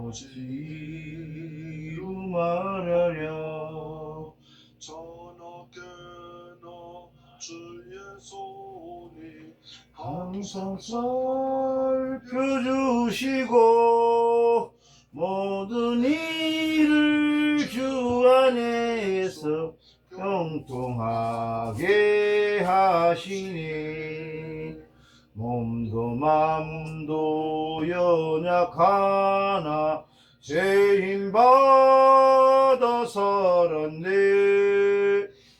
어찌로 말하랴. 전하게나 주의 손이 항상 살펴주시고 모든 일을 주 안에서 형통하게 하시니 몸도 맘도 연약하나 죄인 받아 살았네.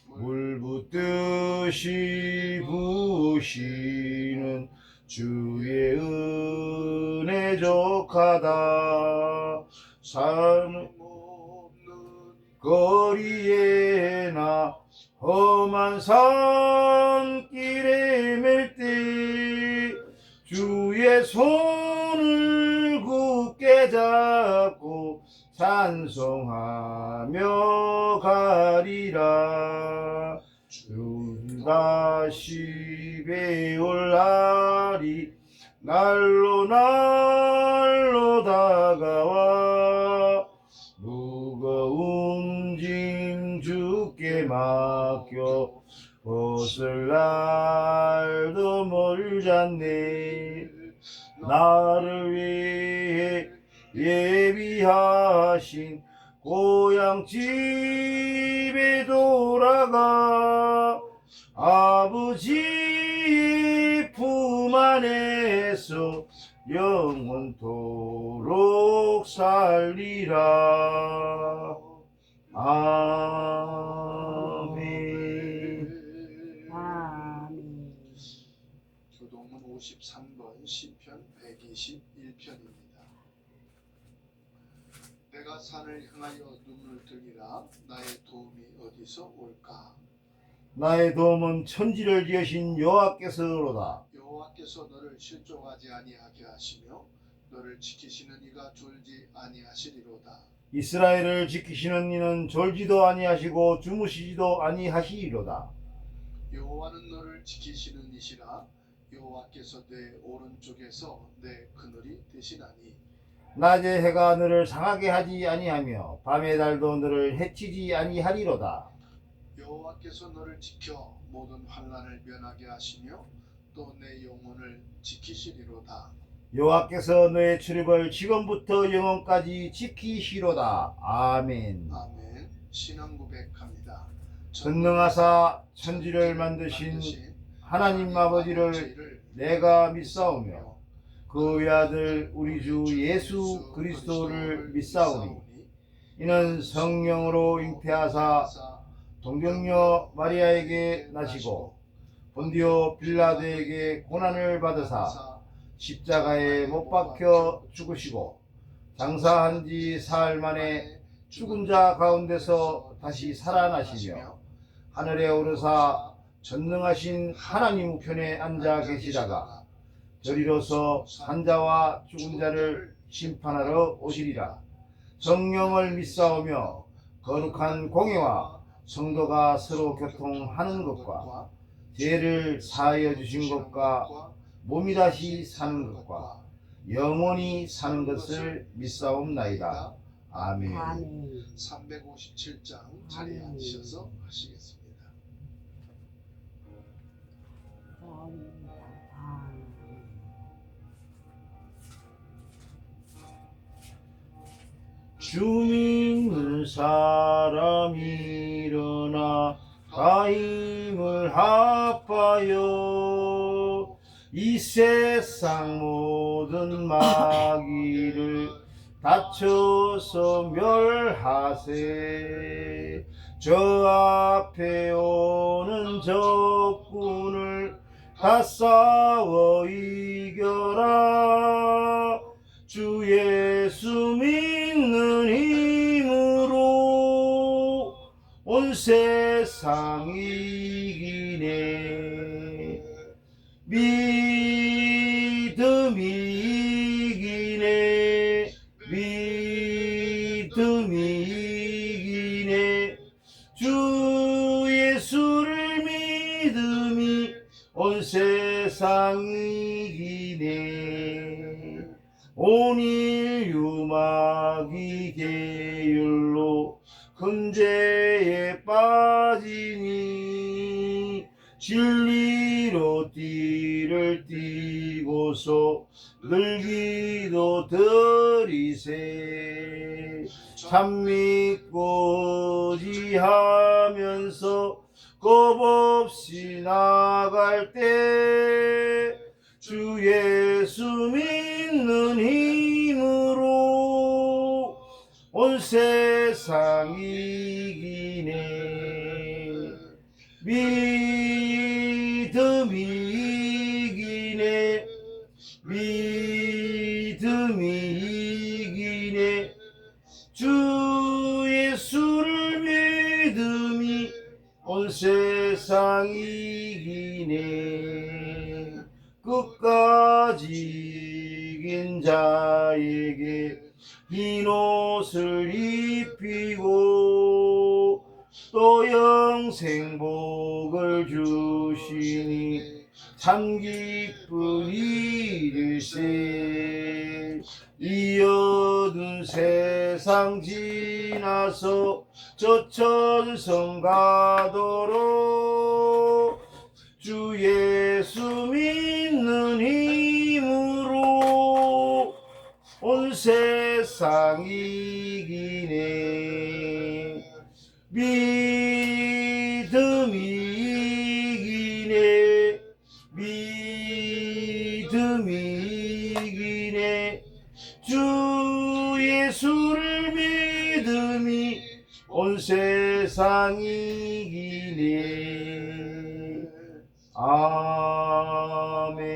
물 붓듯이 부으시는 주의 은혜 족하다. 삶 거리에나 험한 산길에 맬 때 주의 손을 굳게 잡고 찬송하며 가리라. 주 다시 배울 날이 날로 날로 다가와 무거운 짐 주께 맡겨 벗을 날도 멀잖네. 나를 위해 예비하신 고향 집에 돌아가 아버지의 품 안에서 영원토록 살리라. 아멘. 아멘. 교동문 53번 시편 121편입니다. 내가 산을 향하여 눈을 들이라. 나의 도움이 어디서 올까? 나의 도움은 천지를 지으신 여호와께서로다. 여호와께서 너를 실족하지 아니하게 하시며 너를 지키시는 이가 졸지 아니하시리로다. 이스라엘을 지키시는 이는 졸지도 아니하시고 주무시지도 아니하시리로다. 여호와는 너를 지키시는 이시라. 여호와께서 내 오른쪽에서 내 그늘이 되시나니 낮에 해가 너를 상하게 하지 아니하며 밤의 달도 너를 해치지 아니하리로다. 여호와께서 너를 지켜 모든 환난을 면하게 하시며 또 내 영혼을 지키시리로다. 여호와께서 너의 출입을 지금부터 영원까지 지키시로다. 아멘. 아멘. 신앙 고백합니다. 전능하사 천지를 만드신 하나님 아버지를 내가 믿사오며 그 외아들 우리 주 예수 그리스도를 믿사오니 이는 성령으로 잉태하사 동정녀 마리아에게 나시고 본디오 빌라도에게 고난을 받으사 십자가에 못 박혀 죽으시고 장사한 지 사흘 만에 죽은 자 가운데서 다시 살아나시며 하늘에 오르사 전능하신 하나님 우편에 앉아 계시다가 저리로서 산자와 죽은 자를 심판하러 오시리라. 성령을 믿사오며 거룩한 공예와 성도가 서로 교통하는 것과 죄를 사하여 주신 것과 몸이 다시 사는 것과 영원히 사는 것을 믿사옵나이다. 아멘. 아멘. 357장 자리에 앉으셔서 하시겠습니다. 주 믿는 사람이 일어나 다 힘을 합하여 이 세상 모든 마귀를 다쳐서 멸하세. 저 앞에 오는 적군을 다 싸워 이겨라. 주 예수 믿는 힘으로 온 세상 이기네. 믿음이 이기네. 믿음이 이기네. 주 예수를 믿음이 온 세상 이기네. 온 인류 마귀 계율로 금죄에 빠지니 진리로 띠를 띠고서 늘 기도 드리세. 참 믿고 의지하면서 겁없이 나갈 때 주 예수 믿는 힘으로 온 세상 이기네. 믿음이 이기네. 믿음이 이기네. 주 예수를 믿음이 온 세상 이기네. 끝까지 이긴 자에게 흰 옷을 입히고 또 영생 복을 주시니 참 기쁜 일일세. 이 어두운 세상 지나서 저 천성 가도록 주 예수 믿는 힘으로 온 세상 이기네. 믿음이 이기네. 믿음이 이기네. 주 예수를 믿음이 온 세상 이기네. 아멘.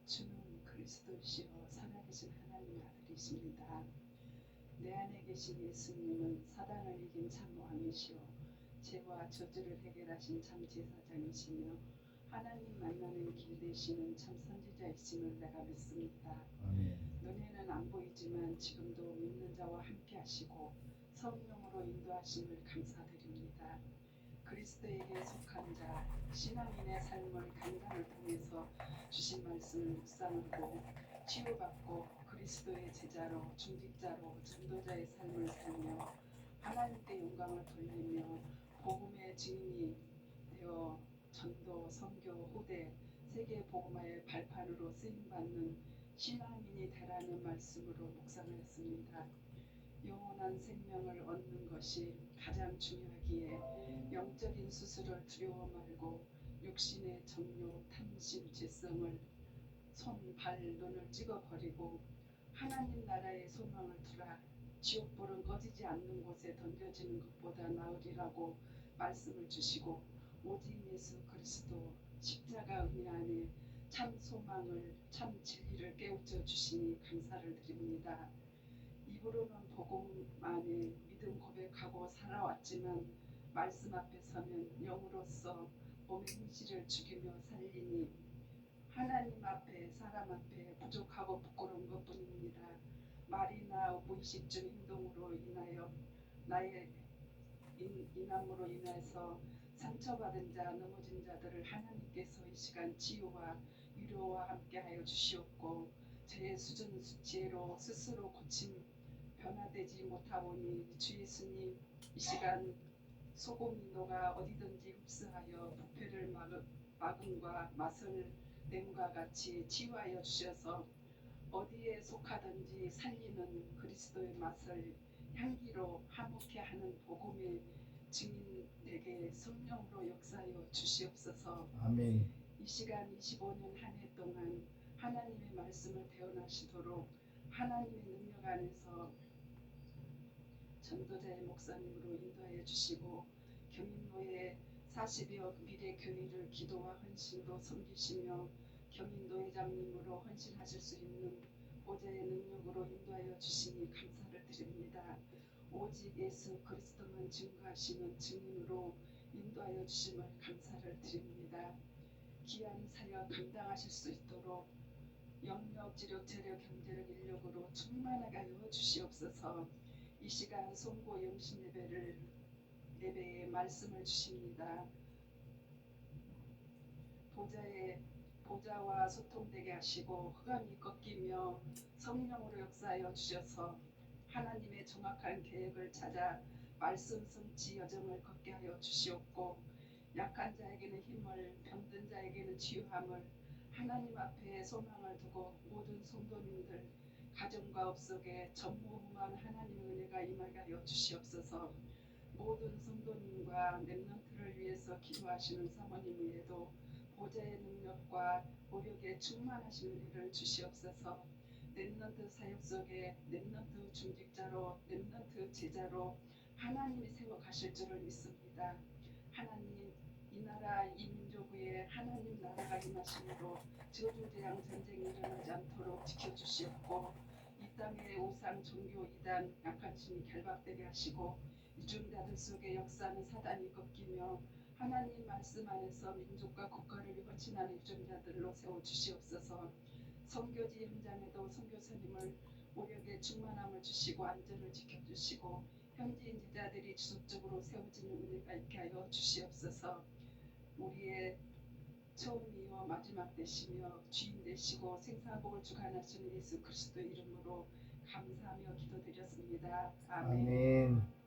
주는 그리스도시요 살아계신 하나님의 아들이십니다. 내 안에 계신 예수님은 사단을 이긴 참 왕이시요 죄와 저주를 해결하신 참 제사장이시며 하나님 만나는 길 되시는 참 선지자이심을 내가 믿습니다. 아멘. 눈에는 안 보이지만 지금도 믿는 자와 함께 하시고 성령으로 인도하심을 감사드립니다. 그리스도에게 속한 자, 신앙인의 삶을 강단을 통해서 주신 말씀을 묵상하고 치유받고 그리스도의 제자로 중직자로 전도자의 삶을 살며 하나님께 영광을 돌리며 복음의 증인이 되어 전도, 선교, 후대, 세계 복음화의 발판으로 쓰임받는 신앙인이 되라는 말씀으로 묵상했습니다. 영원한 생명을 얻는 것이 가장 중요하기에 영적인 수술을 두려워 말고 육신의 정욕, 탐심, 죄성을 손, 발, 눈을 찍어버리고 하나님 나라의 소망을 두라. 지옥불은 꺼지지 않는 곳에 던져지는 것보다 나으리라고 말씀을 주시고 오직 예수 그리스도 십자가 은혜 안에 참 소망을 참 진리를 깨우쳐 주시니 감사를 드립니다. 입으로는 복음 안에 믿음 고백하고 살아왔지만 말씀 앞에 서면 영으로서 몸의 행실을 죽이며 살리니 하나님 앞에 사람 앞에 부족하고 부끄러운 것뿐입니다. 말이나 무의식 중 행동으로 인하여 나의 인함으로 인해서 상처받은 자 넘어진 자들을 하나님께서 이 시간 치유와 위로와 함께하여 주시옵고 제 수준 수치로 스스로 고침 변화되지 못하오니 주 예수님 이 시간 소금이 녹아 어디든지 흡수하여 부패를 막음과 맛을 냄과 같이 치유하여 주셔서 어디에 속하든지 살리는 그리스도의 맛을 향기로 화목케 하는 복음의 증인에게 성령으로 역사하여 주시옵소서. 아멘. 이 시간 25년 한 해 동안 하나님의 말씀을 대언하시도록 하나님의 능력 안에서 전도자의 목사님으로 인도하여 주시고 경인노예 40여 미래 교회를 기도와 헌신으로 섬기시며 경인노회장님으로 헌신하실 수 있는 보좌의 능력으로 인도하여 주시니 감사를 드립니다. 오직 예수 그리스도만 증거하시는 증인으로 인도하여 주심을 감사를 드립니다. 귀한 사역 감당하실 수 있도록 영역, 지력, 재력, 경제력, 인력으로 충만하게 하여 주시옵소서. 이 시간 송고 영신 예배에 말씀을 주십니다. 보좌와 소통되게 하시고 흑암이 꺾이며 성령으로 역사하여 주셔서 하나님의 정확한 계획을 찾아 말씀 성취 여정을 걷게 하여 주시옵고 약한 자에게는 힘을, 병든 자에게는 치유함을, 하나님 앞에 소망을 두고 모든 성도님들 가정과 업 속에 전무후무한 하나님의 은혜가 임하게 하여 주시옵소서. 모든 성도님과 렘넌트를 위해서 기도하시는 사모님 외에도 보좌의 능력과 오력에 충만하신 은혜를 주시옵소서. 렘넌트 사역 속에 렘넌트 중직자로 렘넌트 제자로 하나님이 세워 가실 줄을 믿습니다. 하나님, 이 나라 이 민족 위에 하나님 나라가 임하심으로 저주재앙 전쟁이 일어나지 않도록 지켜주시옵고 이 땅의 우상 종교 이단 약한 신이 결박되게 하시고 이중자들 속에 역사하는 사단이 꺾이며 하나님 말씀 안에서 민족과 국가를 헌신하는 유정자들로 세워주시옵소서. 선교지 현장에도 선교사님을 오력에 충만함을 주시고 안전을 지켜주시고 현지인 제자들이 지속적으로 세워지는 은혜가 있게 하여 주시옵소서. 우리의 처음이요 마지막 되시며 주인 되시고 생사복을 주관하시는 예수 그리스도 이름으로 감사하며 기도드렸습니다. 아멘. 아멘.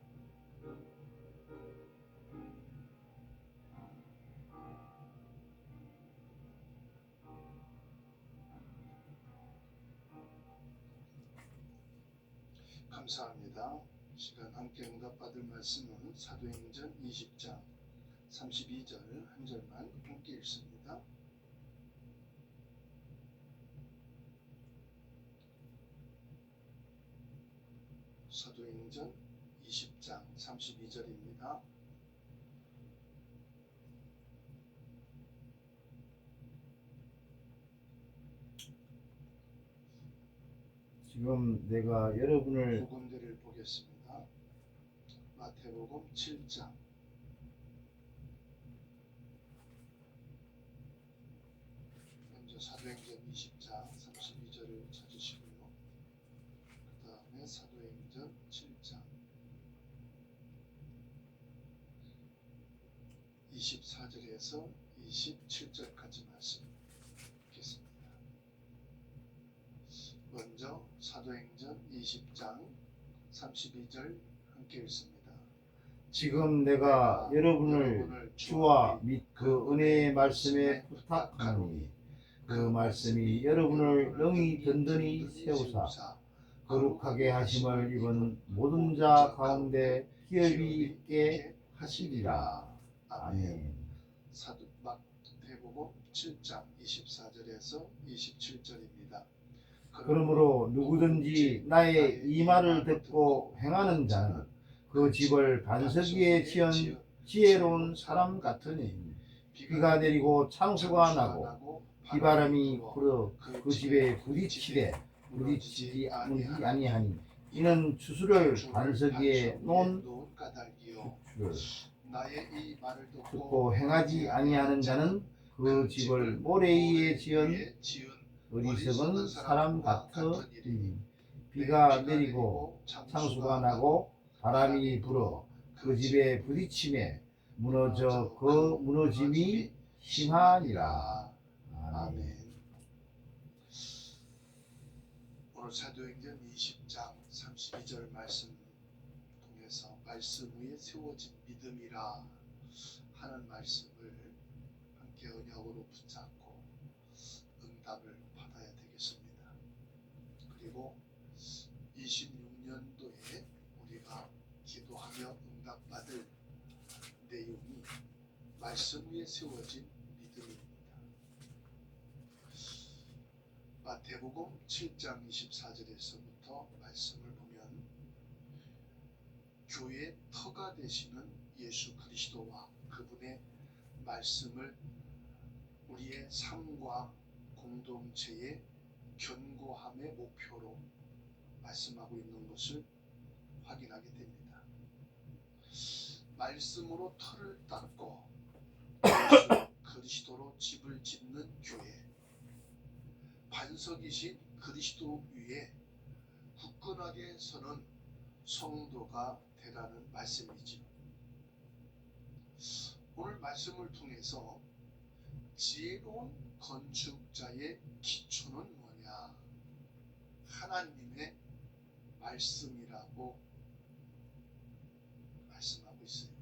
감사합니다. 시간 함께 응답받을 말씀은 사도행전 20장 32절 한 절만 함께 읽습니다. 사도행전 20장 32절입니다. 지금 내가 여러분을 두 군데를 보겠습니다. 마태복음 7장 먼저 사도행전 20장 32절을 찾으시고요. 그 다음에 사도행전 7장 24절에서 27절까지 말씀 읽겠습니다. 먼저 사도행전 20장 32절 함께 읽습니다. 지금 내가 여러분을 주와 및 그 은혜의 말씀에 부탁하노니 그 말씀이 여러분을 영이 든든히 세우사 거룩하게 하심을 입은 모든 자 가운데 기업이 있게 하시리라. 아멘. 마태복음 7장 24절에서 27절입니다. 그러므로 누구든지 나의 이 말을 듣고 행하는 자는 그 집을 반석 위에 지은 지혜로운 사람 같으니 비가 내리고 창수가 나고 비바람이 불어 그 집에 부딪히지 아니하니 이는 추수를 반석 위에 놓은 추수를 나의 이 말을 듣고 행하지 아니하는 자는 그 집을 모래 위에 지은 어리석은 사람 같으니 비가 내리고 창수가 나고 바람이 불어 그 집에 부딪힘에 무너져 그 무너짐이 심하니라. 아멘. 오늘 사도행전 20장 32절 말씀 통해서 말씀 위에 세워진 믿음이라 하는 말씀을 함께 언약으로 붙잡고 응답을 받아야 되겠습니다. 그리고 26년도에 우리가 기도하며 응답받을 내용이 말씀 위에 세워진 믿음입니다. 마태복음 7장 24절에서부터 말씀을 보면 교회의 터가 되시는 예수 그리스도와 그분의 말씀을 우리의 삶과 공동체의 견고함의 목표로 말씀하고 있는 것을 확인하게 됩니다. 말씀으로 터를 닦고 예수 그리스도로 집을 짓는 교회, 반석이신 그리스도 위에 굳건하게 서는 성도가 되라는 말씀이지요. 오늘 말씀을 통해서 지혜로운 건축자의 기초는 뭐냐? 하나님의 말씀이라고 말씀하고 있어요.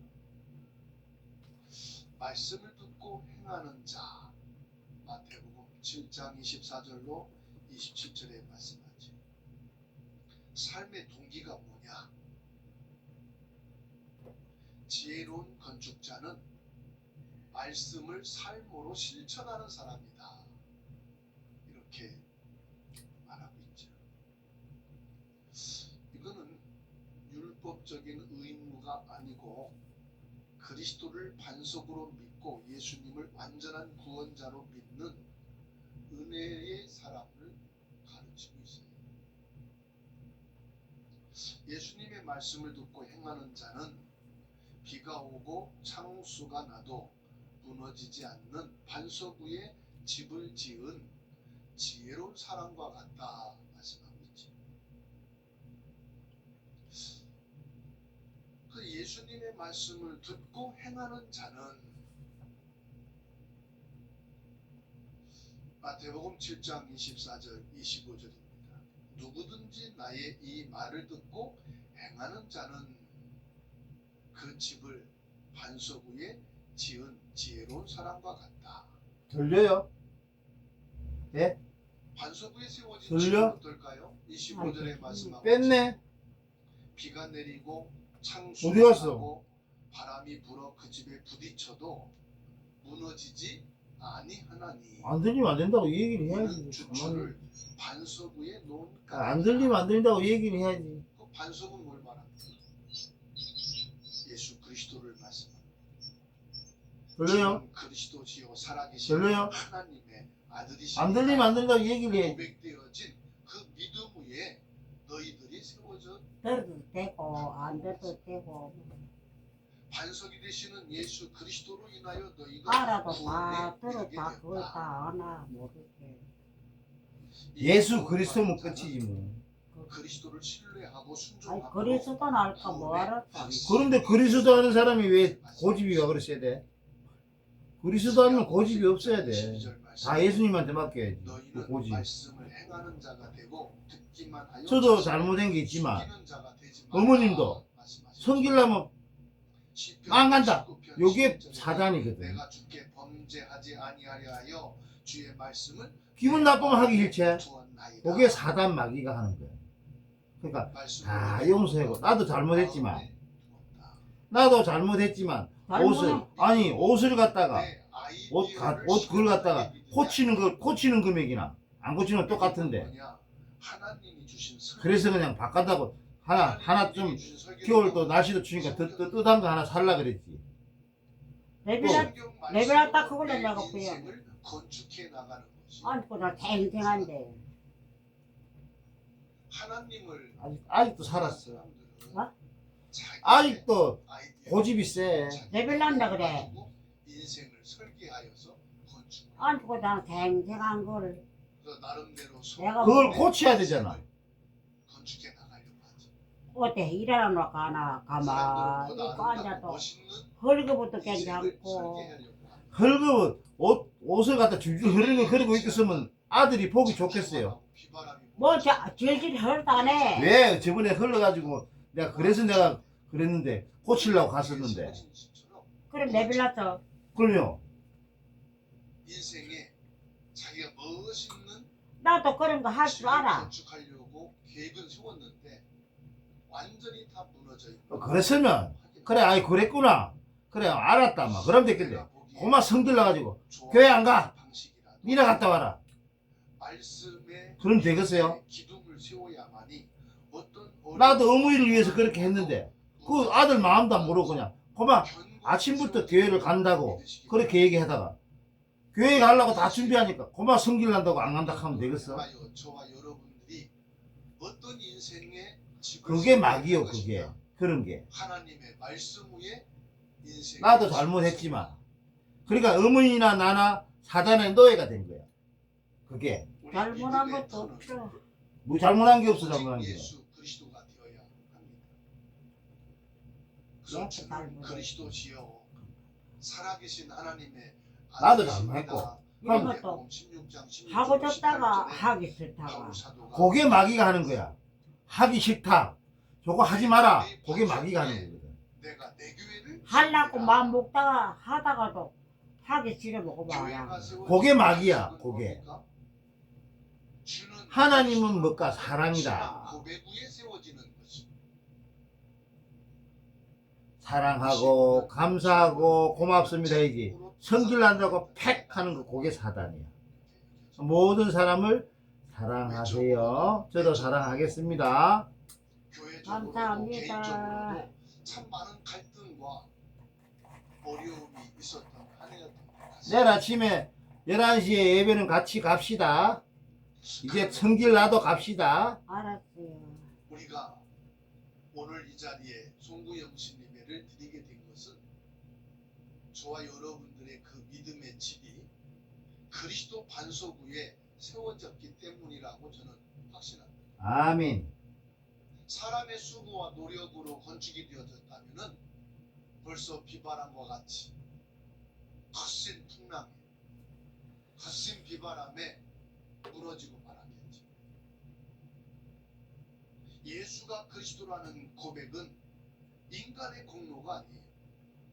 말씀을 듣고 행하는 자, 마태복음 7장 24절로 27절에 말씀하지. 삶의 동기가 뭐냐? 지혜로운 건축자는 말씀을 삶으로 실천하는 사람이다. 이렇게 말하고 있죠. 이거는 율법적인 의무가 아니고 그리스도를 반석으로 믿고 예수님을 완전한 구원자로 믿는 은혜의 사람을 가르치고 있어요. 예수님의 말씀을 듣고 행하는 자는 비가 오고 창수가 나도 무너지지 않는 반석 위에 집을 지은 지혜로운 사람과 같다 말씀하고 있지. 그 예수님의 말씀을 듣고 행하는 자는 마태복음 7장 24절 25절입니다. 누구든지 나의 이 말을 듣고 행하는 자는 그 집을 반석 위에 지은 지혜로운 사람과 같다. 들려요? 예? 반석 위에 세워진 들려? 집은 어떨까요? 25절에 말씀하고 뺐네. 비가 내리고 어디 창수가 갔어? 나고 바람이 불어 그 집에 부딪혀도 무너지지 아니하나니. 안 들리면 안 된다고 얘기를 이는 해야지. 주추를 반석 위에 놓은 안 들리면 안 된다고 얘기를 해야지. 그 반석은 뭘 말합니까? 예수 그리스도를 말씀합니다. 들려요? 주는 그리스도시요 살아계신 들려요? 하나님의 아들이시니 안 들리면 안 된다고 얘기를 해. 고백되어진 그 믿음 위에 너희들이 세워져 들어도 되고 안 들어도 되고 반석이 되시는 예수 그리스도로 인하여 너희가 알아도 다 구원에 들어 이르게 다 그걸 되었다. 다 아나 모르게. 예수 그리스도면 끝이지 뭐. 그리스도를 신뢰하고 아니 순종하고 그리스도 날까 뭐 알았다. 그런데 그리스도 하는 사람이 왜 고집이가 그랬어야 돼? 그리스도 하면 고집이 없어야 돼. 다 예수님한테 맡겨야지. 그 너희는 고집. 말씀을 행하는 자가 되고 듣기만 하여 저도 잘못된 게 있지만 숨기는 자가 되지 말라. 어머님도 말씀하셨죠. 섬기려면 시편 망간다. 19편 요게 11절에 사단이거든. 내가 주께 범죄하지 아니하려 하여 주의 말씀을 기분 나쁘면 하기 싫지. 두었나이다. 그게 사단 마귀가 하는 거야. 그러니까 다 용서하고 나도 잘못했지만 옷을 갖다가 옷 그걸 갖다가 고치는 금액이나 안 고치는 건 똑같은데 하나님이 주신 그래서 그냥 바꿔다고 하나 좀 겨울 또 날씨도 추니까 뜨뜻한 거 하나 살라 그랬지. 레벨 딱 그걸로 내가 보여. 건축해 나가는 것이 아이고 나 탱탱한데. 하나님을 아직도 살았어. 어? 아직도 고집이 세. 레벨 난다 그래. 인생을 설계하여서 건축을 아이고 나 탱탱한 거를 그래서 나름대로 내가 그걸 고쳐야 되잖아. 건축해 나가려고 하지. 어때 일하러 가나 가만히 앉아도 헐거부터 괜찮고 헐거 옷을 갖다 줄줄 흐르고 있으면 아들이 보기 좋겠어요. 뭐 질질 헐다네. 왜 저번에 흘러가지고 내가 그랬는데 고치려고 갔었는데 그럼 레벨 났어. 그럼요. 인생에 자기가 멋있는 나도 그런 거 할 줄 알아. 건축하려고 계획은 세웠는데 완전히 다 무너져 있고. 그랬으면 그래 아이 그랬구나 그래 알았다 막 그럼 됐겠네. 고마 성질 나가지고 교회 안 가. 니나 갔다 와라. 그럼 되겠어요? 기둥을 세워야만이 어떤 나도 어머니를 위해서 그렇게 했는데 그 아들 마음도 안 모르고 그냥 고마 아침부터 교회를 간다고 그렇게 얘기하다가 교회 가려고 다 준비하니까 고마 성질 난다고 안 간다 하면 되겠어? 저와 여러분들이 어떤 인생의 집을 그게 세워야 막이요 할 그게 것인가? 그런 게 하나님의 말씀 위에 나도 잘못했지만. 그러니까 어머니나 나나 사단의 노예가 된 거야. 그게. 잘못한 것도 없어. 뭐 잘못한 게 없어, 잘못한 게. 예수 그리스도가 되어야 합니다. 네, 그래서 주는 잘못했어. 그리스도시요 살아계신 하나님의 나도 아들이십니다. 잘못했고. 이런 그럼 것도 16장 16절 하고 졌다가 18절에 하기 싫다가. 바울 사도가 그게 마귀가 하는 거야. 하기 싫다. 저거 하지 마라. 그게 마귀가 하는 거거든. 내가 내 교회를 하려고 세우리라. 마음 먹다가 하다가도 하기 싫어 먹어봐라. 교회가 세워진 그게 마귀야, 약속은 그게. 뭡니까? 주는 하나님은 뭐까? 사랑이다. 고백 위에 세워지는 것이 사랑하고 감사하고 고맙습니다 이지. 성질 난다고 팩 하는 거 그게 사단이야. 모든 사람을 사랑하세요. 저도 사랑하겠습니다. 교회적으로도 감사합니다. 개인적으로도 참 많은 갈등과 어려움이 있었던 한 해였던 것 같습니다. 내일 아침에 11시에 예배는 같이 갑시다. 이제 성질 나도 갑시다. 알았어요. 우리가 오늘 이 자리에 송구영신 예배를 드리게 된 것은 저와 여러분들의 그 믿음의 집이 그리스도 반석 위에 세워졌기 때문이라고 저는 확신합니다. 아멘. 사람의 수고와 노력으로 건축이 되어졌다면 벌써 비바람과 같이 거센 풍랑에 거센 비바람에 무너지고 말았겠지. 예수가 그리스도라는 고백은 인간의 공로가 아니에요.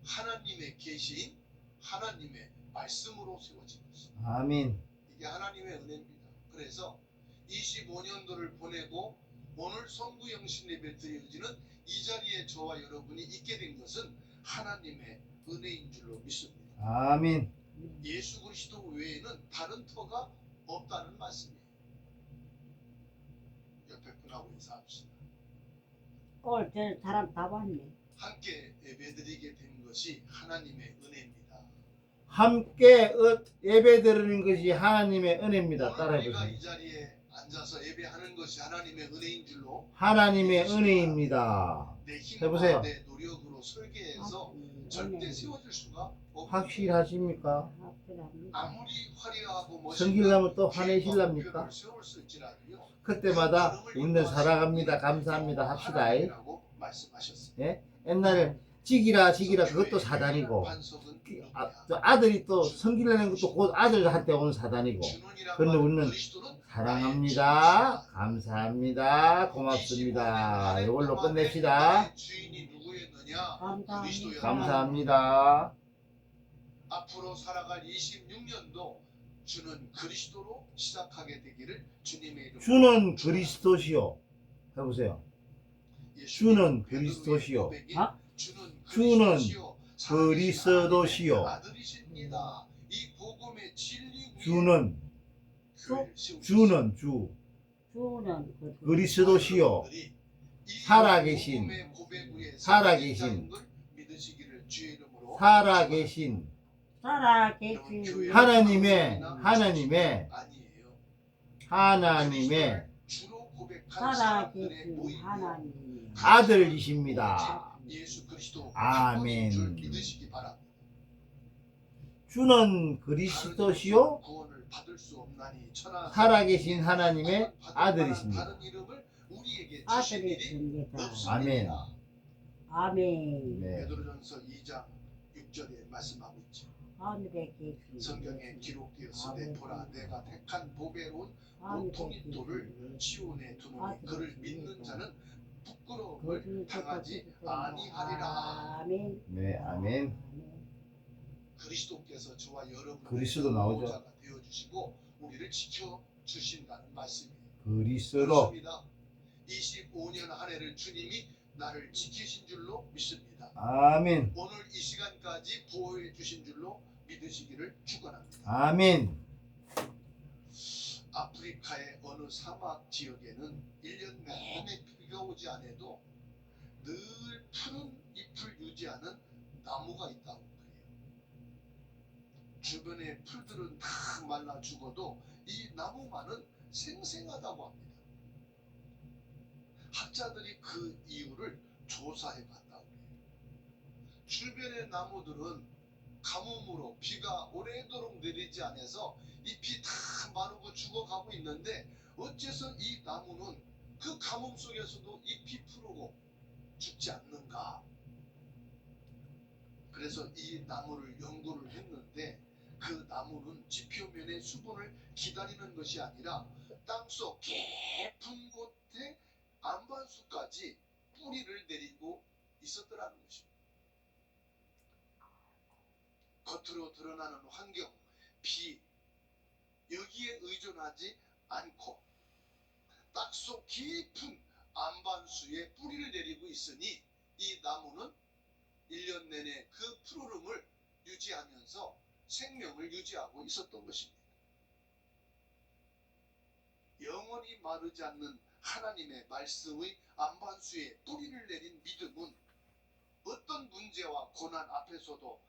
하나님의 계시인 하나님의 말씀으로 세워진 것입니다. 아멘. 이게 하나님의 은혜입니다. 그래서 25년도를 보내고 오늘 성구영신 예배 드려지는 이 자리에 저와 여러분이 있게 된 것은 하나님의 은혜인 줄로 믿습니다. 아멘. 예수 그리스도 외에는 다른 터가 없다는 말씀이에요. 옆에 분하고 인사합시다. 저 사람 다 봤네. 함께 예배드리게 된 것이 하나님의 은혜입니다. 함께 예배 드리는 것이 하나님의 은혜입니다. 오늘 따라해 우리가 보세요. 이 자리에 앉아서 예배하는 것이 하나님의 은혜인 줄로 하나님의 은혜입니다. 내 힘과 해보세요. 내 노력으로 설계해서 절대 세워질 수가 없는 확실하십니까? 확실합니다. 아무리 화려하고 멋있는 성질나면 또 계획과 화내실랍니까? 목표를 세울지라도요. 그때마다 웃는 사랑합니다. 감사합니다. 합시다. 하나님이라고 말씀하셨습니다. 예? 옛날에 지기라 그것도 사단이고 저 아들이 또 성질내는 것도 곧 아들한테 온 사단이고 그런데 웃는 사랑합니다. 감사합니다. 고맙습니다. 이걸로 끝냅시다. 주인이 누구였느냐? 감사합니다. 그리스도였다. 감사합니다. 앞으로 살아갈 26년도 주는 그리스도로 시작하게 되기를 주님의 이름으로 주는 그리스도시요. 해보세요. 예수님 주는 베드로의 그리스도시요. 고백이 어? 주는 그리스도시요. 아들이십니다. 이 복음의 진리 위에 주는 교회를 세우셨습니다. 주는 주 주는 그리스도시요. 여러분들이 이 살아계신, 복음의 고백 위에 살아계신, 살아계신 걸 믿으시기를 주의 이름으로 살아계신 살아계신 하나님의 아니에요. 하나님의 주로 고백한 사람들의 살아계신 모임이요. 하나님. 아들이십니다. 예수 그리스도 아멘. 한 분인 줄 믿으시기 바랍니다. 주는 그리스도시요. 구원을 받을 수 없나니 천하 살아계신 하나님의 받을 아들이십니다. 다른 이름을 우리에게 주신 일이 아들이십니다. 없습니다. 아멘. 아멘. 네. 베드로전서 2장 6절에 말씀하고 있죠. 하늘에 계신 성경에 기록되었으되 보라 내가 택한 보배로운 하늘에 모퉁이돌을 계신 시온에 두노니 그를 믿는 자는 부끄러움을 거룩을 당하지 아니하리라. 아멘. 네, 아멘. 그리스도께서 저와 여러분 그리스도 나오죠. 보호자가 되어 주시고 우리를 지켜 주신다는 말씀이에요. 그리스도. 그렇습니다. 25년 한 해를 주님이 나를 지키신 줄로 믿습니다. 아멘. 오늘 이 시간까지 보호해 주신 줄로 믿으시기를 축원합니다. 아멘. 아프리카의 어느 사막 지역에는 1년 내내 비가 오지 않아도 늘 푸른 잎을 유지하는 나무가 있다고 그래요. 주변의 풀들은 다 말라 죽어도 이 나무만은 생생하다고 합니다. 학자들이 그 이유를 조사해 봤다고 해요. 주변의 나무들은 가뭄으로 비가 오래도록 내리지 않아서 잎이 다 마르고 죽어가고 있는데 어째서 이 나무는 그 가뭄 속에서도 잎이 푸르고 죽지 않는가? 그래서 이 나무를 연구를 했는데 그 나무는 지표면의 수분을 기다리는 것이 아니라 땅속 깊은 곳에 안반수까지 뿌리를 내리고 있었더라는 것입니다. 겉으로 드러나는 환경, 비, 여기에 의존하지 않고 땅속 깊은 안반수에 뿌리를 내리고 있으니 이 나무는 1년 내내 그 푸르름을 유지하면서 생명을 유지하고 있었던 것입니다. 영원히 마르지 않는 하나님의 말씀의 안반수에 뿌리를 내린 믿음은 어떤 문제와 고난 앞에서도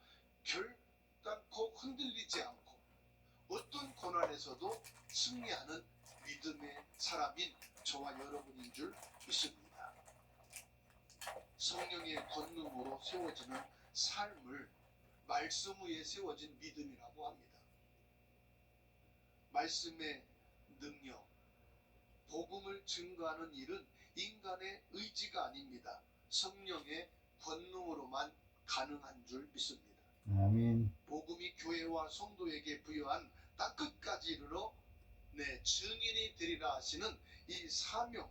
결단코 흔들리지 않고 어떤 고난에서도 승리하는 믿음의 사람인 저와 여러분인 줄 믿습니다. 성령의 권능으로 세워지는 삶을 말씀 위에 세워진 믿음이라고 합니다. 말씀의 능력, 복음을 증거하는 일은 인간의 의지가 아닙니다. 성령의 권능으로만 가능한 줄 믿습니다. 아멘. 복음이 교회와 성도에게 부여한 땅끝까지 이르러 내 증인이 되리라 하시는 이 사명,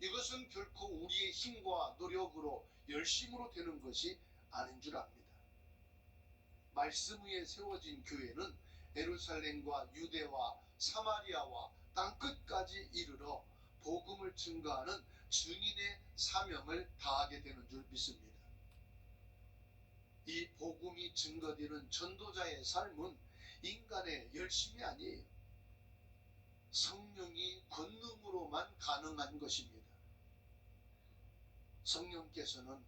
이것은 결코 우리의 힘과 노력으로 열심으로 되는 것이 아닌 줄 압니다. 말씀 위에 세워진 교회는 예루살렘과 유대와 사마리아와 땅끝까지 이르러 복음을 증거하는 증인의 사명을 다하게 되는 줄 믿습니다. 이 복음이 증거되는 전도자의 삶은 인간의 열심이 아니에요. 성령이 권능으로만 가능한 것입니다. 성령께서는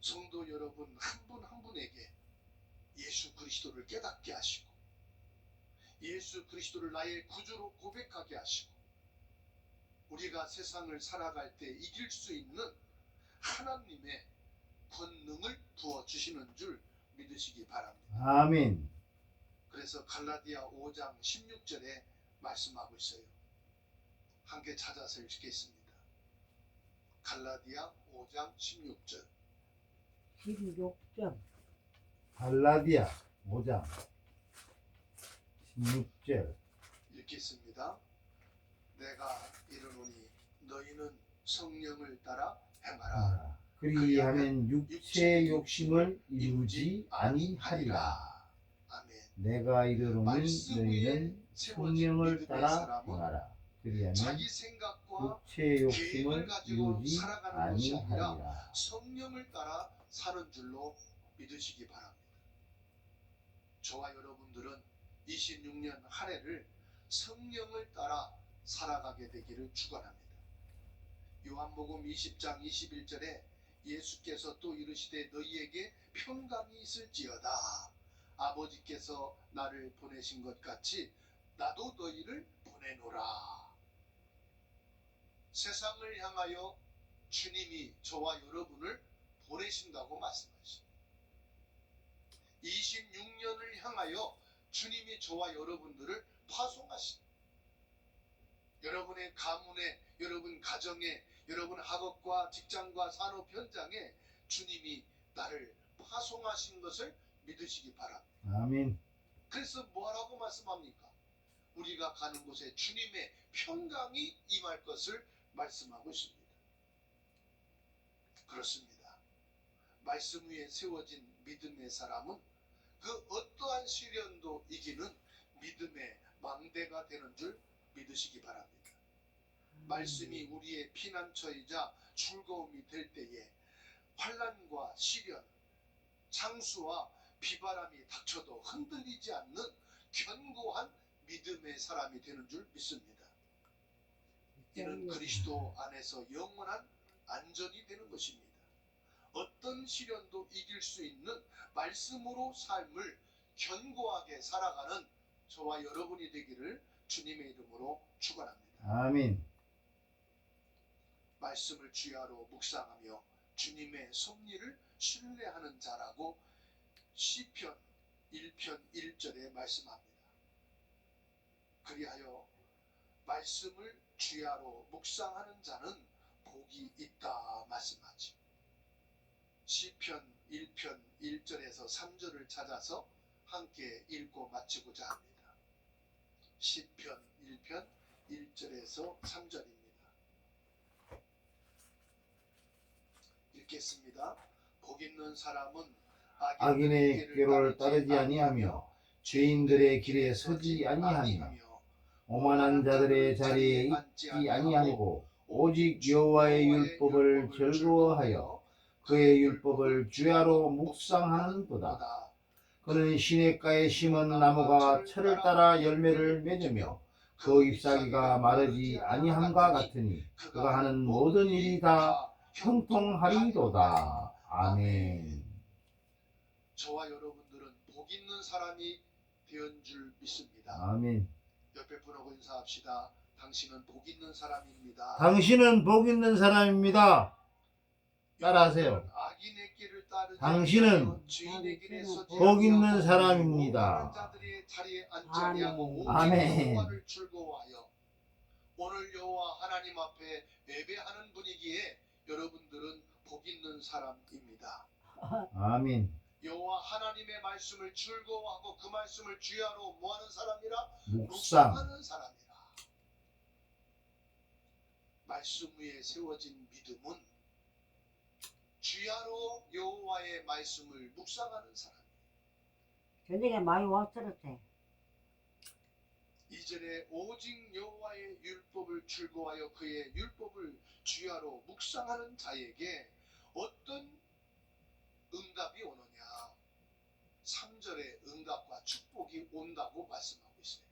성도 여러분 한 분 한 분에게 예수 그리스도를 깨닫게 하시고 예수 그리스도를 나의 구주로 고백하게 하시고 우리가 세상을 살아갈 때 이길 수 있는 하나님의 권능을 부어주시는 줄 믿으시기 바랍니다. 아멘. 그래서 갈라디아 5장 16절에 말씀하고 있어요. 함께 찾아서 읽겠습니다. 갈라디아 5장 16절. 16점. 갈라디아 5장 16절. 읽겠습니다. 내가 이르노니 너희는 성령을 따라 행하라. 그리하면 육체의 욕심을 이루지 아니하리라. 아멘. 내가 이르노니 말씀 위에 너희는 세워진 성령을 믿음의 따라 사람은 행하라. 그리하면 자기 생각과 육체의 계획을 욕심을 가지고 이루지 살아가는 것이 아니라 아니하리라. 성령을 따라 사는 줄로 믿으시기 바랍니다. 저와 여러분들은 26년 한 해를 성령을 따라 살아가게 되기를 축원합니다. 요한복음 20장 21절에 예수께서 또 이르시되 너희에게 평강이 있을지어다. 아버지께서 나를 보내신 것 같이 나도 너희를 보내노라. 세상을 향하여 주님이 저와 여러분을 보내신다고 말씀하십니다. 26년을 향하여 주님이 저와 여러분들을 파송하십니다. 여러분의 가문에, 여러분 가정에, 여러분 학업과 직장과 산업 현장에 주님이 나를 파송하신 것을 믿으시기 바랍니다. 아멘. 그래서 뭐라고 말씀합니까? 우리가 가는 곳에 주님의 평강이 임할 것을 말씀하고 있습니다. 그렇습니다. 말씀 위에 세워진 믿음의 사람은 그 어떠한 시련도 이기는 믿음의 망대가 되는 줄 믿으시기 바랍니다. 말씀이 우리의 피난처이자 즐거움이 될 때에 환난과 시련, 창수와 비바람이 닥쳐도 흔들리지 않는 견고한 믿음의 사람이 되는 줄 믿습니다. 이는 그리스도 안에서 영원한 안전이 되는 것입니다. 어떤 시련도 이길 수 있는 말씀으로 삶을 견고하게 살아가는 저와 여러분이 되기를 주님의 이름으로 축원합니다. 아멘. 말씀을 주야로 묵상하며 주님의 섭리를 신뢰하는 자라고 시편 1편 1절에 말씀합니다. 그리하여 말씀을 주야로 묵상하는 자는 복이 있다 말씀하지. 시편 1편 1절에서 3절을 찾아서 함께 읽고 마치고자 합니다. 시편 1편 1절에서 3절입니다. 읽겠습니다. 복 있는 사람은 악인의 꾀를 따르지 아니하며 죄인들의 길에 서지 아니하며 오만한 자들의 자리에 있지 아니하고 오직 여호와의 율법을 즐거워하여 그의 율법을 주야로 묵상하는도다. 그는 시냇가에 심은 나무가 철을 따라 열매를 맺으며 그 잎사귀가 마르지 아니함과 같으니 그가 하는 모든 일이 다 형통하리로다. 아멘. 저와 여러분들은 복 있는 사람이 되은 줄 믿습니다. 아멘. 옆에 분하고 인사합시다. 당신은 복 있는 사람입니다. 당신은 복 있는 사람입니다. 따라하세요. 악인의 길을 따르지 당신은 아니하며 주인의 길에 서지 복 있는 아니하고 사람입니다. 오만한 자들의 자리에 앉지 아니하고 오직 아멘. 여호와를 즐거워하여 오늘 여호와 하나님 앞에 예배하는 분위기에 여러분들은 복 있는 사람입니다. 아멘. 여호와 하나님의 말씀을 즐거워하고 그 말씀을 주야로 뭐하는 사람이라? 묵상. 묵상하는 사람이라. 말씀 위에 세워진 믿음은 주야로 여호와의 말씀을 묵상하는 사람. 저녁에 많이 왔었대. 이전에 오직 여호와의 율법을 즐거워하여 그의 율법을 주야로 묵상하는 자에게 어떤 응답이 오느냐? 3절에 응답과 축복이 온다고 말씀하고 있어요.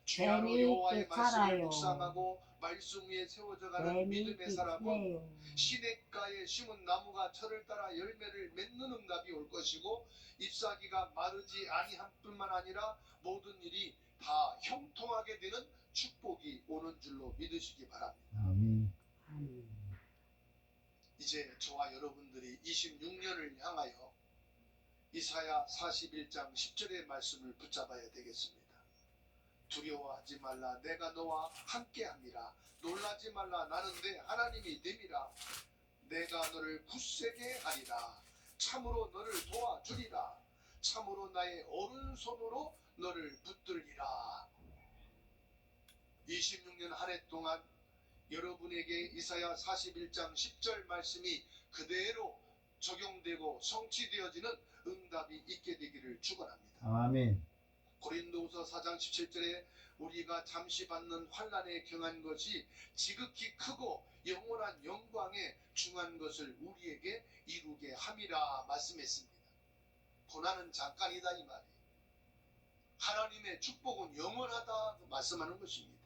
주야로 여호와의 말씀을 묵상하고 말씀 위에 세워져가는 믿음의 사람은 시냇가에 심은 나무가 철을 따라 열매를 맺는 응답이 올 것이고 잎사귀가 마르지 아니함 뿐만 아니라 모든 일이 다 형통하게 되는 축복이 오는 줄로 믿으시기 바랍니다. 아멘. 이제 저와 여러분들이 26년을 향하여 이사야 41장 10절의 말씀을 붙잡아야 되겠습니다. 두려워하지 말라, 내가 너와 함께함이라. 놀라지 말라, 나는 내 하나님이 됨이라. 내가 너를 굳세게 하리라. 참으로 너를 도와주리라. 참으로 나의 오른손으로 너를 붙들리라. 26년 한 해 동안 여러분에게 이사야 41장 10절 말씀이 그대로 적용되고 성취되어지는 응답이 있게 되기를 축원합니다. 아멘. 고린도후서 4장 17절에 우리가 잠시 받는 환난에 경한 것이 지극히 크고 영원한 영광에 중한 것을 우리에게 이루게 함이라 말씀했습니다. 고난은 잠깐이다 이 말이에요. 하나님의 축복은 영원하다 말씀하는 것입니다.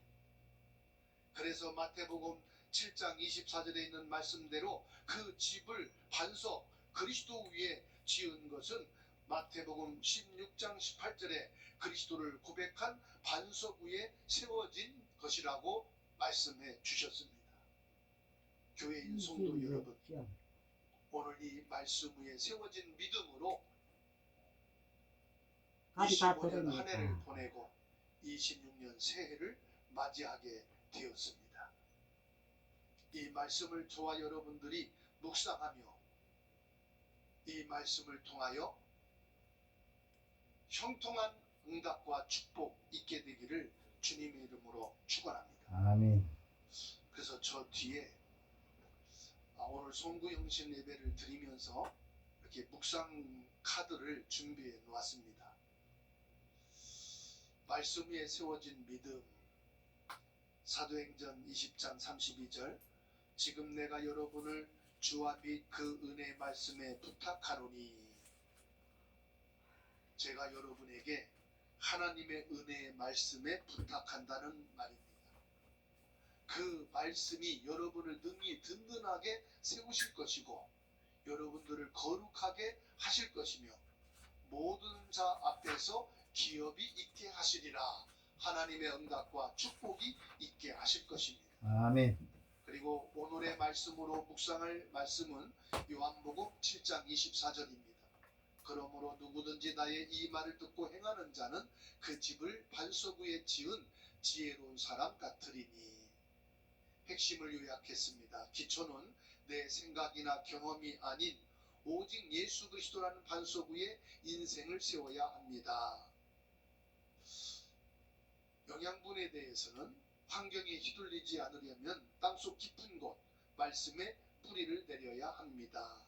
그래서 마태복음 7장 24절에 있는 말씀대로 그 집을 반석 그리스도 위에 지은 것은 마태복음 16장 18절에 그리스도를 고백한 반석 위에 세워진 것이라고 말씀해 주셨습니다. 교회인 성도 여러분, 오늘 이 말씀 위에 세워진 믿음으로 25년 한 해를 보내고 26년 새해를 맞이하게 되었습니다. 이 말씀을 저와 여러분들이 묵상하며 이 말씀을 통하여 형통한 응답과 축복 있게 되기를 주님의 이름으로 축원합니다. 아멘. 그래서 저 뒤에 오늘 송구영신 예배를 드리면서 이렇게 묵상 카드를 준비해 놓았습니다. 말씀 위에 세워진 믿음, 사도행전 20장 32절, 지금 내가 여러분을 주와 및 그 은혜의 말씀에 부탁하노니. 제가 여러분에게 하나님의 은혜의 말씀에 부탁한다는 말입니다. 그 말씀이 여러분을 능히 든든하게 세우실 것이고 여러분들을 거룩하게 하실 것이며 모든 자 앞에서 기업이 있게 하시리라. 하나님의 응답과 축복이 있게 하실 것입니다. 아멘. 그리고 오늘의 말씀으로 묵상할 말씀은 요한복음 7장 24절입니다. 그러므로 누구든지 나의 이 말을 듣고 행하는 자는 그 집을 반석 위에 지은 지혜로운 사람 같으리니. 핵심을 요약했습니다. 기초는 내 생각이나 경험이 아닌 오직 예수 그리스도라는 반석 위에 인생을 세워야 합니다. 영양분에 대해서는 환경에 휘둘리지 않으려면 땅속 깊은 곳 말씀에 뿌리를 내려야 합니다.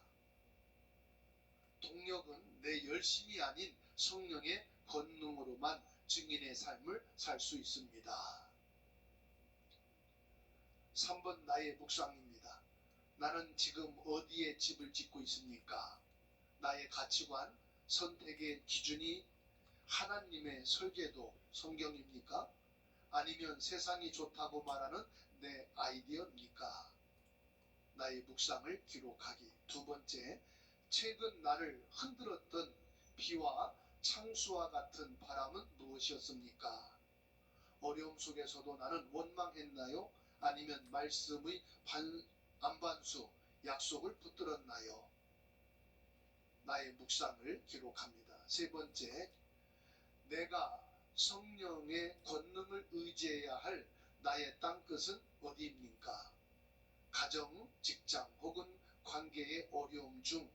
동력은 내 열심이 아닌 성령의 권능으로만 증인의 삶을 살 수 있습니다. 3번 나의 묵상입니다. 나는 지금 어디에 집을 짓고 있습니까? 나의 가치관, 선택의 기준이 하나님의 설계도, 성경입니까? 아니면 세상이 좋다고 말하는 내 아이디어입니까? 나의 묵상을 기록하기. 두 번째, 최근 나를 흔들었던 비와 창수와 같은 바람은 무엇이었습니까? 어려움 속에서도 나는 원망했나요? 아니면 말씀의 안반수, 약속을 붙들었나요? 나의 묵상을 기록합니다. 세 번째, 내가 성령의 권능을 의지해야 할 나의 땅끝은 어디입니까? 가정, 직장 혹은 관계의 어려움 중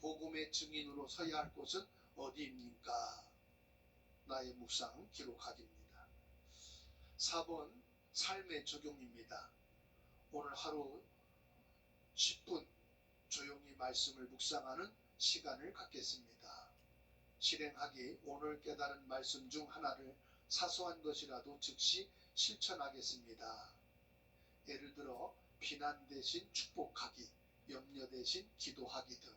복음의 증인으로 서야 할 곳은 어디입니까? 나의 묵상 기록하기입니다. 4번 삶의 적용입니다. 오늘 하루 10분 조용히 말씀을 묵상하는 시간을 갖겠습니다. 실행하기. 오늘 깨달은 말씀 중 하나를 사소한 것이라도 즉시 실천하겠습니다. 예를 들어 비난 대신 축복하기, 염려 대신 기도하기 등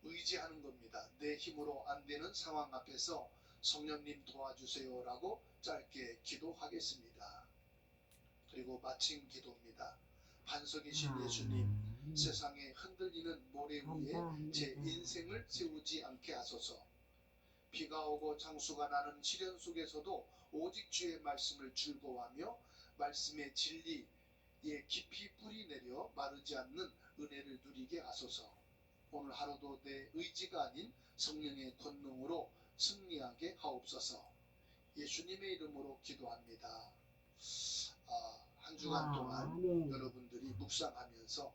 의지하는 겁니다. 내 힘으로 안 되는 상황 앞에서 성령님 도와주세요 라고 짧게 기도하겠습니다. 그리고 마침 기도입니다. 반석이신 예수님, 세상에 흔들리는 모래 위에 제 인생을 세우지 않게 하소서. 비가 오고 장수가 나는 시련 속에서도 오직 주의 말씀을 즐거워하며 말씀의 진리에 깊이 뿌리 내려 마르지 않는 은혜를 누리게 하소서. 오늘 하루도 내 의지가 아닌 성령의 권능으로 승리하게 하옵소서. 예수님의 이름으로 기도합니다. 한 주간 동안 여러분들이 묵상하면서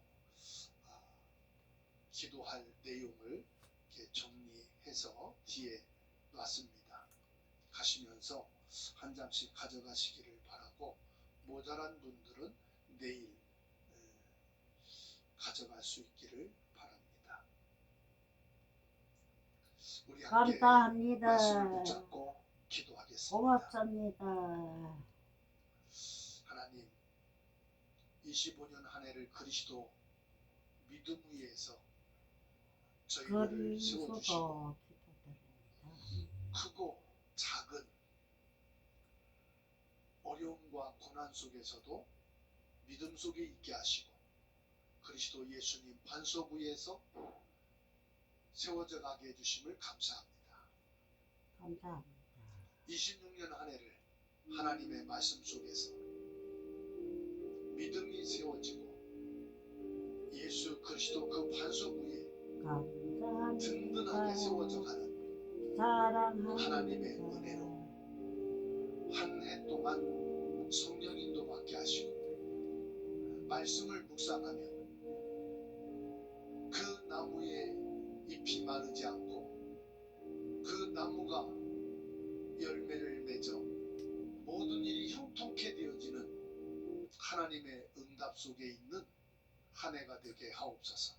기도할 내용을 이렇게 정리해서 뒤에 놨습니다. 가시면서 한 장씩 가져가시기를 바라고, 모자란 분들은 내일 가져갈 수 있기를 바랍니다. 우리 함께 감사합니다. 말씀을 붙잡고 기도하겠습니다. 고맙습니다. 하나님, 25년 한 해를 그리스도 믿음 위에서 저희들을 세워주시고 그리스도 크고 작은 어려움과 고난 속에서도 믿음 속에 있게 하시고 그리스도 예수님 반석 위에서 세워져 가게 해주심을 감사합니다. 감사합니다. 26년 한 해를 하나님의 말씀 속에서 믿음이 세워지고 예수 그리스도 그 반석 위에 든든하게 세워져 가는 하나님의 은혜로 한 해 동안 성령 인도받게 하시고 말씀을 묵상하면 그 나무에 잎이 마르지 않고 그 나무가 열매를 맺어 모든 일이 형통케 되어지는 하나님의 응답 속에 있는 한 해가 되게 하옵소서.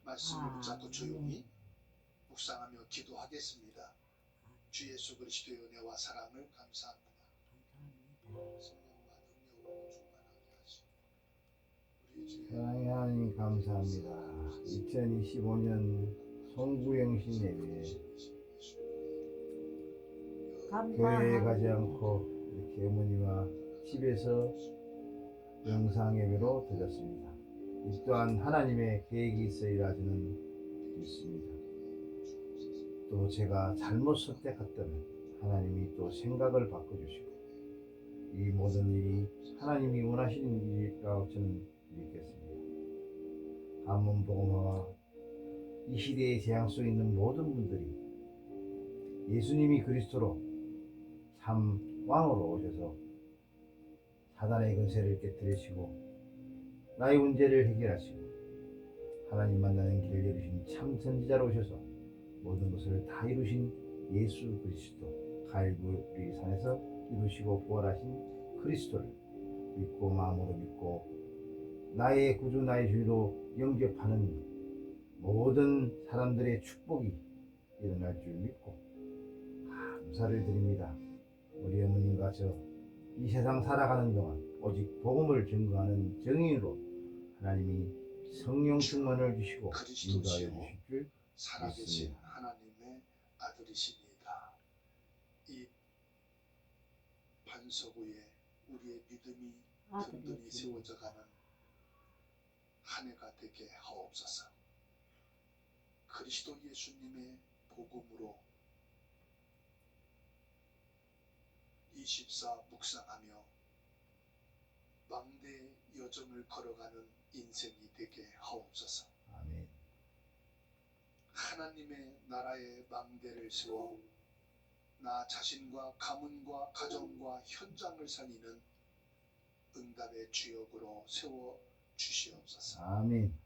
말씀을 붙잡고 조용히 묵상하며 기도하겠습니다. 주 예수 그리스도의 은혜와 사랑을 감사합니다. 성령과 능력으로 충만하게 하시고 우리 주의 사랑의 하나님 감사합니다. 2025년 송구영신 예배 교회에 가지 않고 이렇게 어머니와 집에서 영상 예배로 드렸습니다. 이 또한 하나님의 계획이 있어야 저는 믿습니다. 또 제가 잘못 선택했다면 하나님이 또 생각을 바꿔주시고 이 모든 일이 하나님이 원하시는 일이라고 저는 믿겠습니다. 한문 복음화와 이 시대의 재앙 속에 있는 모든 분들이 예수님이 그리스도로 참 왕으로 오셔서 사단의 권세를 깨뜨리시고 나의 문제를 해결하시고 하나님 만나는 길을 열으신 참 선지자로 오셔서 모든 것을 다 이루신 예수 그리스도, 갈보리 산에서 이루시고 부활하신 그리스도를 믿고 마음으로 믿고 나의 구주 나의 주로 영접하는 모든 사람들의 축복이 일어날 줄 믿고 감사를 드립니다. 우리 어머님과 저 이 세상 살아가는 동안 오직 복음을 증거하는 정인으로 하나님이 성령 충만을 주시고 인도하여 주실 줄 살아계신 믿습니다. 하나님의 아들이십니다. 이 반석위에 우리의 믿음이 든든히 세워져가는 한 해가 되게 하옵소서. 그리스도 예수님의 복음으로 24 묵상하며 망대의 여정을 걸어가는 인생이 되게 하옵소서. 아멘. 하나님의 나라의 망대를 세워 나 자신과 가문과 가정과 현장을 살리는 응답의 주역으로 세워 주시옵소서. 아멘.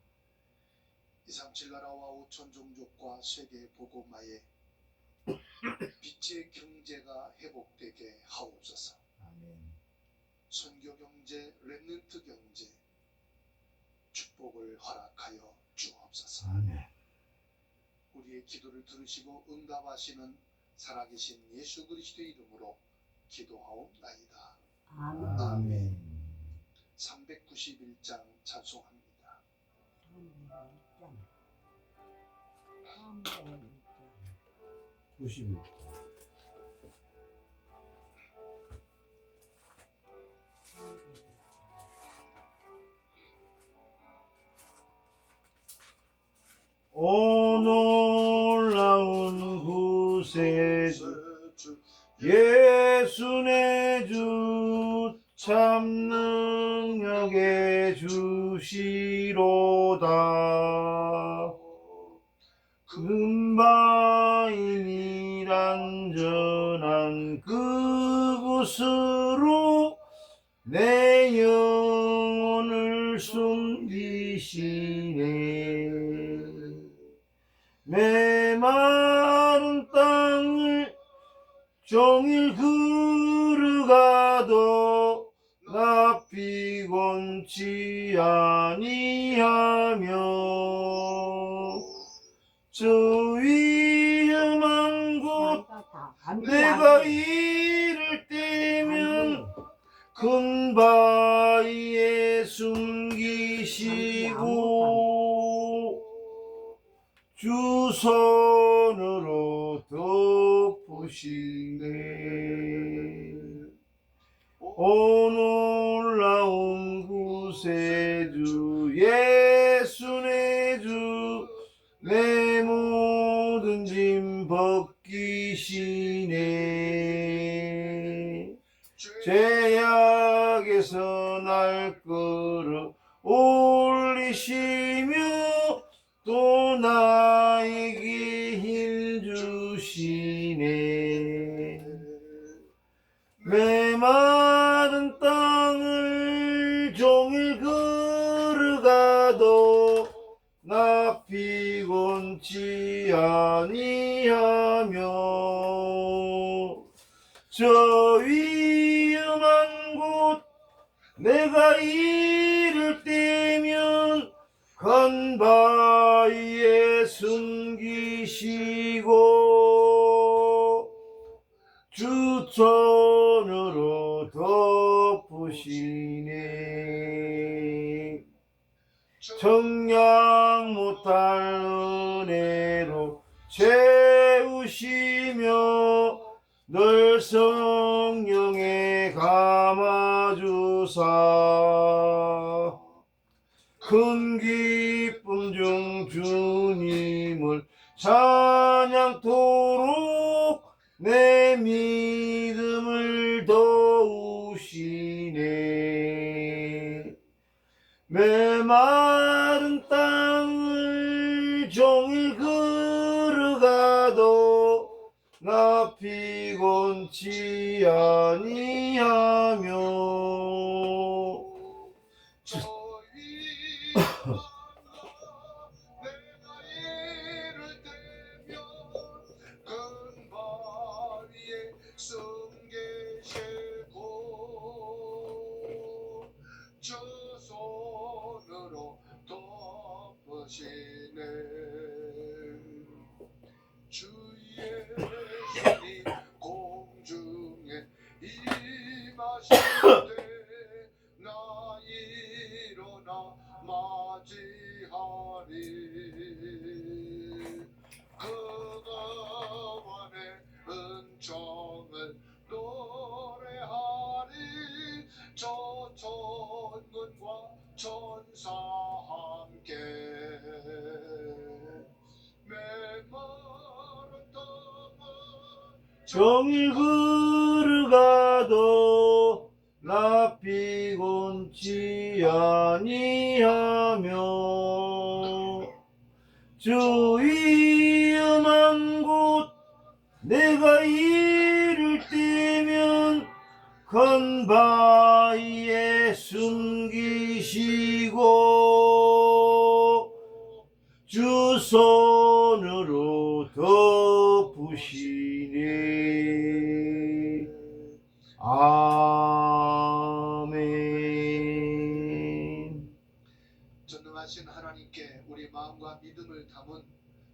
237 나라와 5천 종족과 세계 복음화에 빛의 경제가 회복되게 하옵소서. 아멘. 선교 경제, 렘넌트 경제 축복을 허락하여 주옵소서. 아멘. 우리의 기도를 들으시고 응답하시는 살아계신 예수 그리스도의 이름으로 기도하옵나이다. 아멘. 391장 찬송합니다. 90일. 오 놀라운 구세주 예수 내 주 참 능력의 주시로다. 금바인이란 전한 그곳으로 내 영혼을 숨기시네. 메마른 땅을 종일 걸어가도 나 피곤치 아니하며 저 위험한 곳 내가 이를 때면 큰 바위에 숨기시고 주 손으로 덮으시네. 오 놀라운 구세주 예수 내 주 내 모든 짐 벗기시네. 죄악에서 날 끌어 올리시며 또 나에게 힘 주시네. 메마른 땅을 종일 걸어가도 나 피곤치 아니하며 저 위험한 곳 내가 이를 때면 큰 바위에 숨기시고 주 손으로 덮으시네. 정량 못할 은혜로 채우시며 늘 성령에 감아주사 큰 기쁨 중 주님을 찬양토록 내 믿음을 도우시네. 메마른 땅을 종일 걸어가도 나 피곤치 아니하며 내가 이를 대면 근바 위에 숨계시고 저 손으로 덮으시네 주의 손이 공중에 임하시되 나 일어나 맞이하리 그가만의 은총을 노래하리 저 천군과 천사 함께 메마른 땅은 종일 걸어가도 나 피곤치 아니하며 주 위험한 곳 내가 이를 때면 큰 바위에 숨기시고 주 손으로 덮으시네. 아멘. 전능하신 하나님께 우리 마음과 믿음을 담은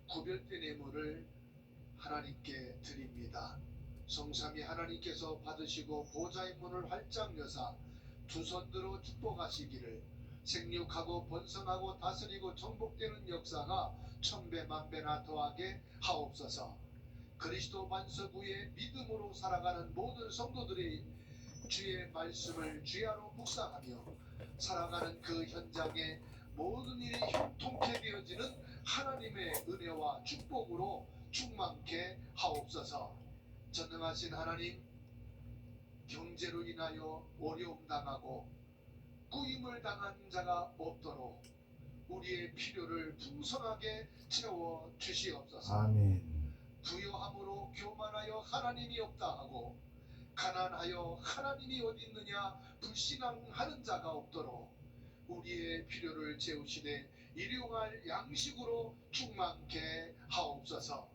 구별된 예물을 하나님께 드립니다. 성삼위 하나님께서 받으시고 보좌의 문을 활짝 여사 두 손들어 축복하시기를 생육하고 번성하고 다스리고 정복되는 역사가 천배 만배나 더하게 하옵소서. 그리스도 반석 위에 믿음으로 살아가는 모든 성도들이 주의 말씀을 주야로 묵상하며 살아가는 그 현장에 모든 일이 형통케 되어지는 하나님의 은혜와 축복으로 충만케 하옵소서. 전능하신 하나님, 경제로 인하여 어려움 당하고 꾸임을 당한 자가 없도록 우리의 필요를 풍성하게 채워 주시옵소서. 아멘. 부요함으로 교만하여 하나님이 없다 하고 가난하여 하나님이 어디 있느냐 불신앙하는 자가 없도록 우리의 필요를 채우시되 일용할 양식으로 충만케 하옵소서.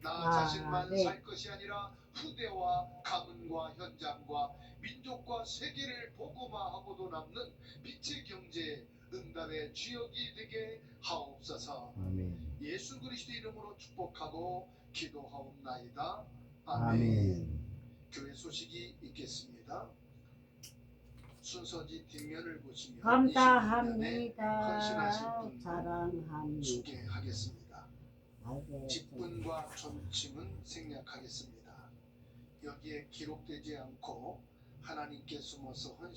나 자신만 네. 살 것이 아니라 후대와 가문과 현장과 민족과 세계를 복음화하고도 남는 빛의 경제 응답의 주역이 되게 하옵소서. 아멘. 예수 그리스도 이름으로 축복하고 기도하옵나이다. 아멘. 아멘. 교회 소식이 있겠습니다. 순서지 뒷면을 보시면 감사합니다. 헌신하실 분 사랑합니다. 소개하겠습니다. 아이고, 직분과 존칭은 생략하겠습니다. 여기에 기록되지 않고 하나님께 숨어서 헌신